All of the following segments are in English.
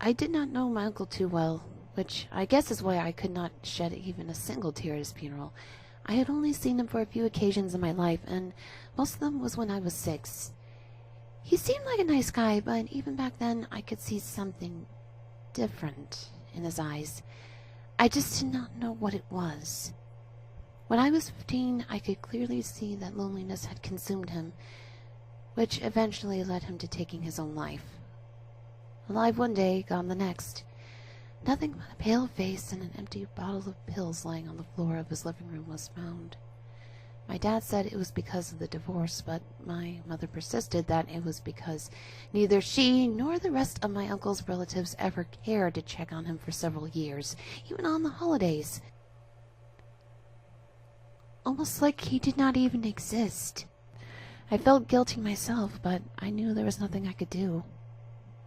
I did not know my uncle too well, which I guess is why I could not shed even a single tear at his funeral. I had only seen him for a few occasions in my life, and most of them was when I was 6. He seemed like a nice guy, but even back then I could see something different in his eyes. I just did not know what it was. When I was 15, I could clearly see that loneliness had consumed him, which eventually led him to taking his own life. Alive one day, gone the next. Nothing but a pale face and an empty bottle of pills lying on the floor of his living room was found. My dad said it was because of the divorce, but my mother persisted that it was because neither she nor the rest of my uncle's relatives ever cared to check on him for several years, even on the holidays. Almost like he did not even exist. I felt guilty myself, but I knew there was nothing I could do.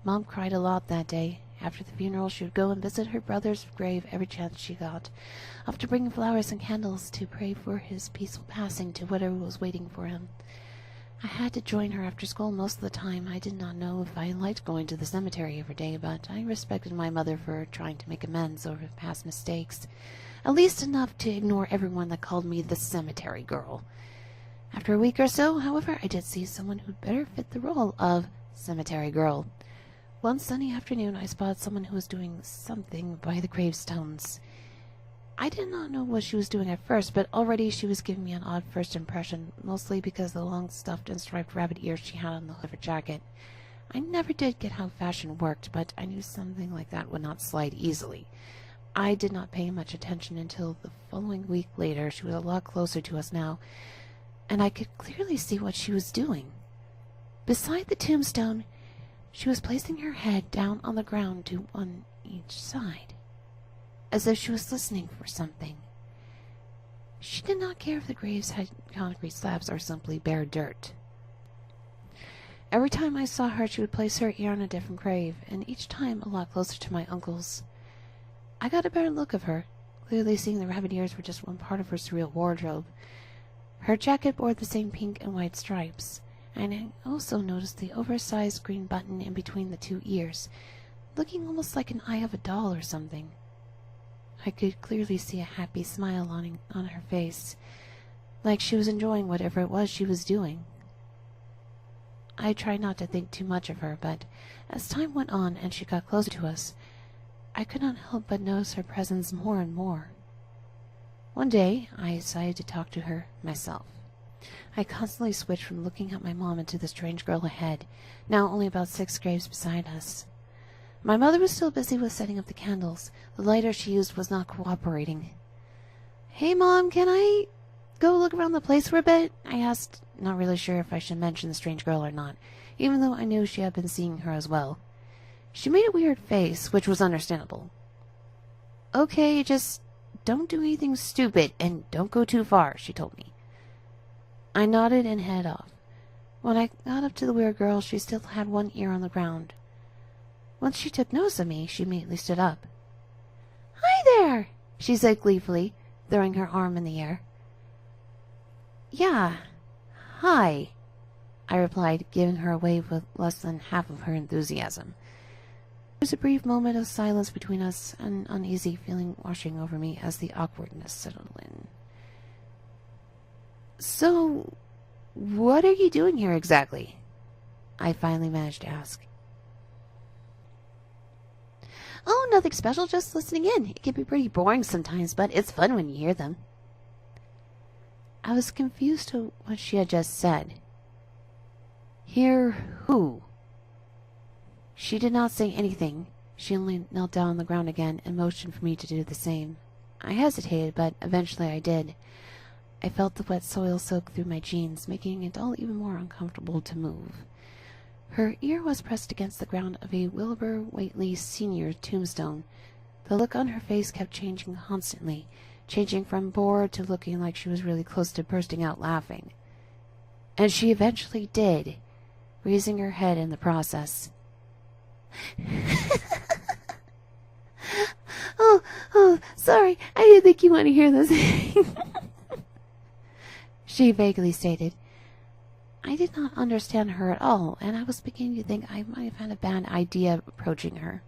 Mom cried a lot that day. After the funeral, she would go and visit her brother's grave every chance she got, often bringing flowers and candles to pray for his peaceful passing to whatever was waiting for him. I had to join her after school most of the time. I did not know if I liked going to the cemetery every day, but I respected my mother for trying to make amends over past mistakes, at least enough to ignore everyone that called me the cemetery girl. After a week or so, however, I did see someone who'd better fit the role of cemetery girl. One sunny afternoon, I spotted someone who was doing something by the gravestones. I did not know what she was doing at first, but already she was giving me an odd first impression, mostly because of the long stuffed and striped rabbit ears she had on the hood of her jacket. I never did get how fashion worked, but I knew something like that would not slide easily. I did not pay much attention until the following week later. She was a lot closer to us now, and I could clearly see what she was doing. Beside the tombstone, she was placing her head down on the ground to one each side, as if she was listening for something. She did not care if the graves had concrete slabs or simply bare dirt. Every time I saw her, she would place her ear on a different grave, and each time a lot closer to my uncle's. I got a better look of her, clearly seeing the rabbit ears were just one part of her surreal wardrobe. Her jacket bore the same pink and white stripes, and I also noticed the oversized green button in between the 2 ears, looking almost like an eye of a doll or something. I could clearly see a happy smile on her face, like she was enjoying whatever it was she was doing. I tried not to think too much of her, but as time went on and she got closer to us, I could not help but notice her presence more and more. One day, I decided to talk to her myself. I constantly switched from looking at my mom and to the strange girl ahead, now only about 6 graves beside us. My mother was still busy with setting up the candles. The lighter she used was not cooperating. "Hey, Mom, can I go look around the place for a bit?" I asked, not really sure if I should mention the strange girl or not, even though I knew she had been seeing her as well. She made a weird face, which was understandable. "Okay, just don't do anything stupid, and don't go too far," she told me. I nodded and headed off. When I got up to the weird girl, she still had one ear on the ground. Once she took notice of me, she immediately stood up. "Hi there," she said gleefully, throwing her arm in the air. "Yeah, hi," I replied, giving her a wave with less than half of her enthusiasm. There was a brief moment of silence between us, an uneasy feeling washing over me as the awkwardness settled in. "So, what are you doing here exactly?" I finally managed to ask. "Oh, nothing special, just listening in. It can be pretty boring sometimes, but it's fun when you hear them." I was confused to what she had just said. "Hear who?" She did not say anything. She only knelt down on the ground again and motioned for me to do the same. I hesitated, but eventually I did. I felt the wet soil soak through my jeans, making it all even more uncomfortable to move. Her ear was pressed against the ground of a Wilbur Whately Sr. tombstone. The look on her face kept changing constantly, changing from bored to looking like she was really close to bursting out laughing. And she eventually did, raising her head in the process. Oh, sorry, I didn't think you want to hear this," she vaguely stated. I did not understand her at all, and I was beginning to think I might have had a bad idea approaching her.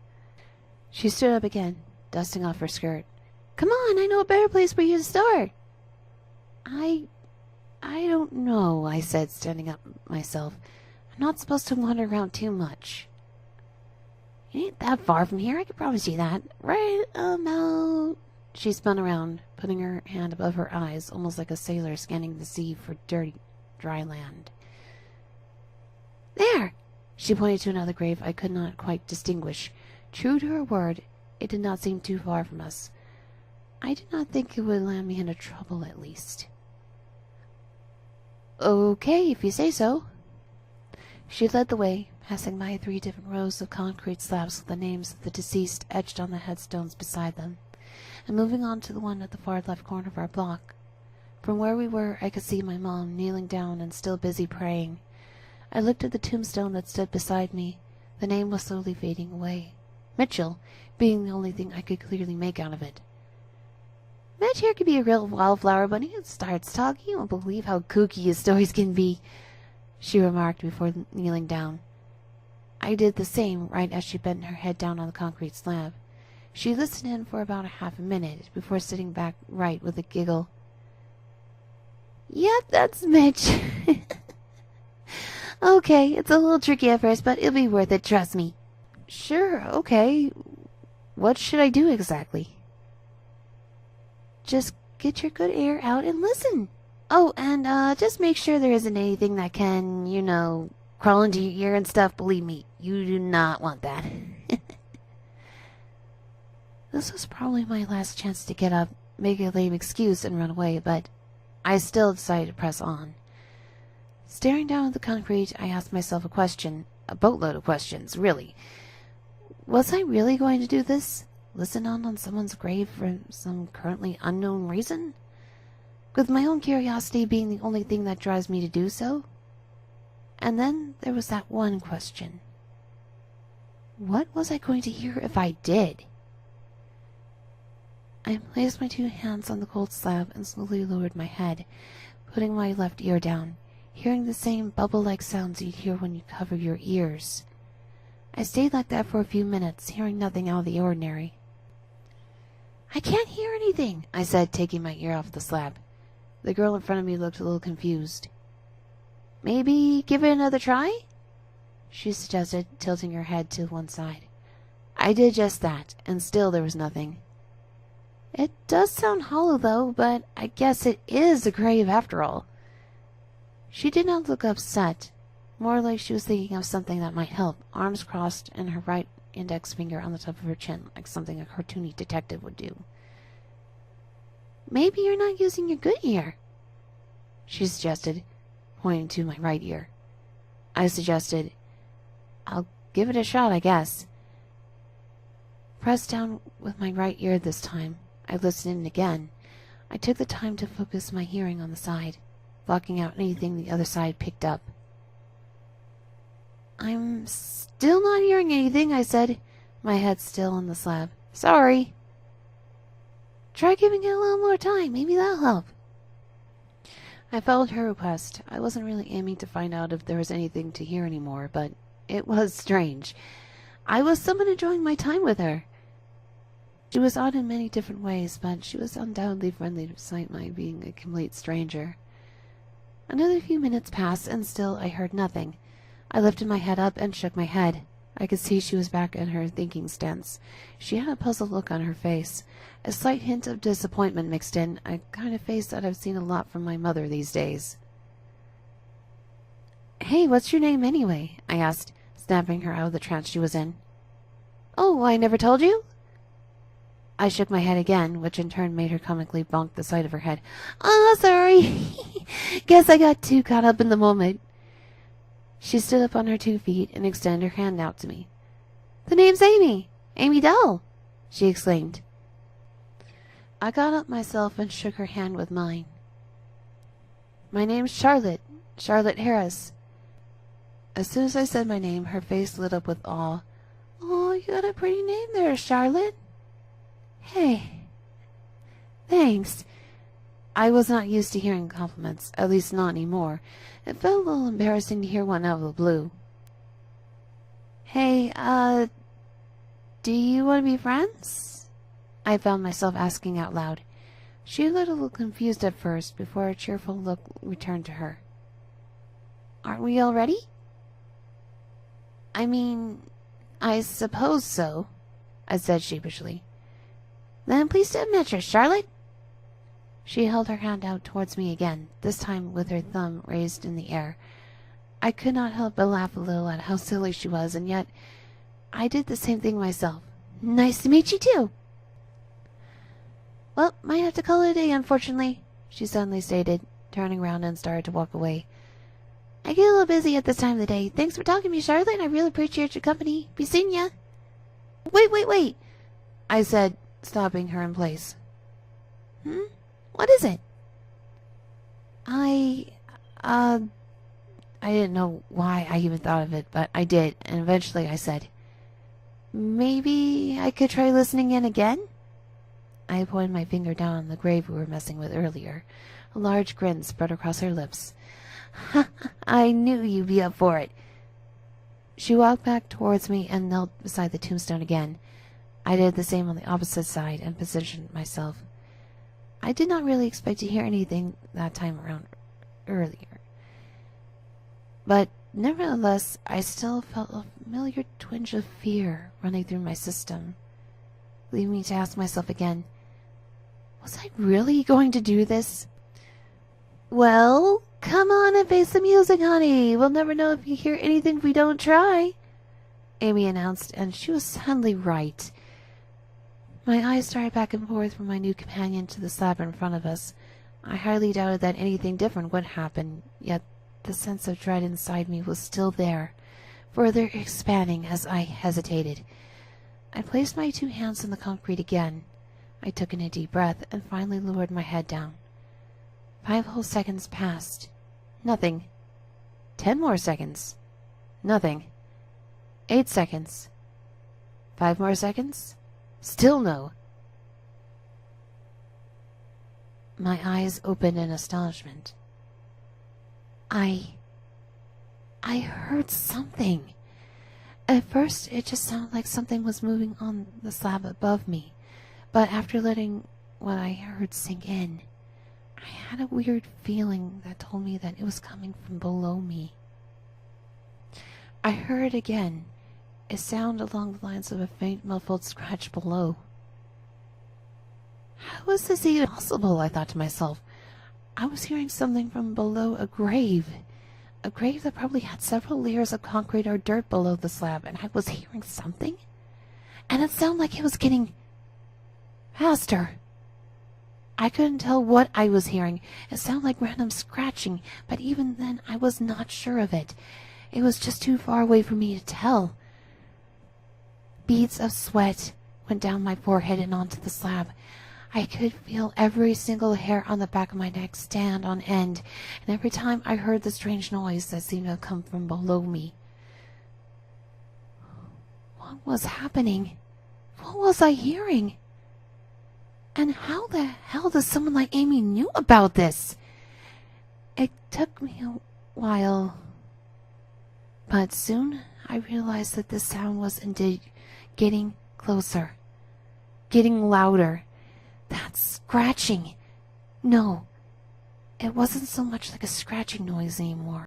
She stood up again, dusting off her skirt. Come on, I know a better place for you to start. I don't know, I said, standing up myself. I'm not supposed to wander around too much. It ain't that far from here, I can promise you that. Right about... She spun around, putting her hand above her eyes, almost like a sailor scanning the sea for dirty, dry land. There! She pointed to another grave I could not quite distinguish. True to her word, it did not seem too far from us. I did not think it would land me into trouble, at least. Okay, if you say so. She led the way, passing by 3 different rows of concrete slabs with the names of the deceased etched on the headstones beside them, and moving on to the one at the far left corner of our block. From where we were, I could see my mom kneeling down and still busy praying. I looked at the tombstone that stood beside me. The name was slowly fading away, Mitchell being the only thing I could clearly make out of it. Mitch here could be a real wildflower, but he starts talking. You won't believe how kooky his stories can be, she remarked before kneeling down. I did the same right as she bent her head down on the concrete slab. She listened in for about a half a minute before sitting back right with a giggle. Yep, that's Mitch. Okay, it's a little tricky at first, but it'll be worth it, trust me. Sure, okay. What should I do exactly? Just get your good ear out and listen. Oh, and just make sure there isn't anything that can, crawl into your ear and stuff. Believe me, you do not want that. This was probably my last chance to get up, make a lame excuse, and run away, but I still decided to press on. Staring down at the concrete, I asked myself a question, a boatload of questions, really. Was I really going to do this? Listen on someone's grave for some currently unknown reason? With my own curiosity being the only thing that drives me to do so? And then there was that one question. What was I going to hear if I did? I placed my 2 hands on the cold slab and slowly lowered my head, putting my left ear down, hearing the same bubble-like sounds you'd hear when you cover your ears. I stayed like that for a few minutes, hearing nothing out of the ordinary. I can't hear anything, I said, taking my ear off the slab. The girl in front of me looked a little confused. Maybe give it another try? She suggested, tilting her head to one side. I did just that, and still there was nothing. It does sound hollow, though, but I guess it is a grave after all. She did not look upset, more like she was thinking of something that might help, arms crossed and her right index finger on the top of her chin, like something a cartoony detective would do. Maybe you're not using your good ear, she suggested, pointing to my right ear. I suggested, I'll give it a shot, I guess. Pressed down with my right ear this time, I listened in again. I took the time to focus my hearing on the side, blocking out anything the other side picked up. I'm still not hearing anything, I said, my head still on the slab. Sorry. Try giving it a little more time. Maybe that'll help. I followed her request. I wasn't really aiming to find out if there was anything to hear anymore, but it was strange. I was somewhat enjoying my time with her. She was odd in many different ways, but she was undoubtedly friendly despite my being a complete stranger. Another few minutes passed, and still I heard nothing. I lifted my head up and shook my head. I could see she was back in her thinking stance. She had a puzzled look on her face, a slight hint of disappointment mixed in, a kind of face that I've seen a lot from my mother these days. Hey, what's your name anyway? I asked, snapping her out of the trance she was in. Oh, I never told you? I shook my head again, which in turn made her comically bonk the side of her head. Oh, sorry. Guess I got too caught up in the moment. She stood up on her 2 feet and extended her hand out to me. The name's Amy. Amy Dell, she exclaimed. I got up myself and shook her hand with mine. My name's Charlotte. Charlotte Harris. As soon as I said my name, her face lit up with awe. Oh, you got a pretty name there, Charlotte. Hey. Thanks. I was not used to hearing compliments, at least not anymore. It felt a little embarrassing to hear one out of the blue. Hey, Do you want to be friends? I found myself asking out loud. She looked a little confused at first before a cheerful look returned to her. Aren't we all ready? I mean, I suppose so, I said sheepishly. Then please don't mention Charlotte. She held her hand out towards me again, this time with her thumb raised in the air. I could not help but laugh a little at how silly she was, and yet I did the same thing myself. Nice to meet you, too. Well, might have to call it a day, unfortunately, she suddenly stated, turning around and started to walk away. I get a little busy at this time of the day. Thanks for talking to me, Charlotte. I really appreciate your company. Be seeing ya. Wait, I said, stopping her in place. What is it? I didn't know why I even thought of it, but I did, and eventually I said, maybe I could try listening in again? I pointed my finger down on the grave we were messing with earlier. A large grin spread across her lips. I knew you'd be up for it. She walked back towards me and knelt beside the tombstone again. I did the same on the opposite side and positioned myself. I did not really expect to hear anything that time around earlier. But nevertheless, I still felt a familiar twinge of fear running through my system, leaving me to ask myself again, was I really going to do this? Well, come on and face the music, honey. We'll never know if you hear anything if we don't try, Amy announced, and she was sadly right. My eyes started back and forth from my new companion to the slab in front of us. I hardly doubted that anything different would happen, yet the sense of dread inside me was still there, further expanding as I hesitated. I placed my 2 hands on the concrete again. I took in a deep breath and finally lowered my head down. 5 whole seconds passed. Nothing. 10 more seconds. Nothing. 8 seconds. 5 more seconds. Still no. My eyes opened in astonishment. I heard something. At first, it just sounded like something was moving on the slab above me, but after letting what I heard sink in, I had a weird feeling that told me that it was coming from below me. I heard again a sound along the lines of a faint muffled scratch below. How is this even possible? I thought to myself. I was hearing something from below a grave that probably had several layers of concrete or dirt below the slab, and I was hearing something? And it sounded like it was getting faster. I couldn't tell what I was hearing. It sounded like random scratching, but even then I was not sure of it. It was just too far away for me to tell. Beads of sweat went down my forehead and onto the slab. I could feel every single hair on the back of my neck stand on end, and every time I heard the strange noise that seemed to come from below me. What was happening? What was I hearing? And how the hell does someone like Amy knew about this? It took me a while, but soon I realized that this sound was indeed getting closer, getting louder. That scratching. No, it wasn't so much like a scratching noise anymore.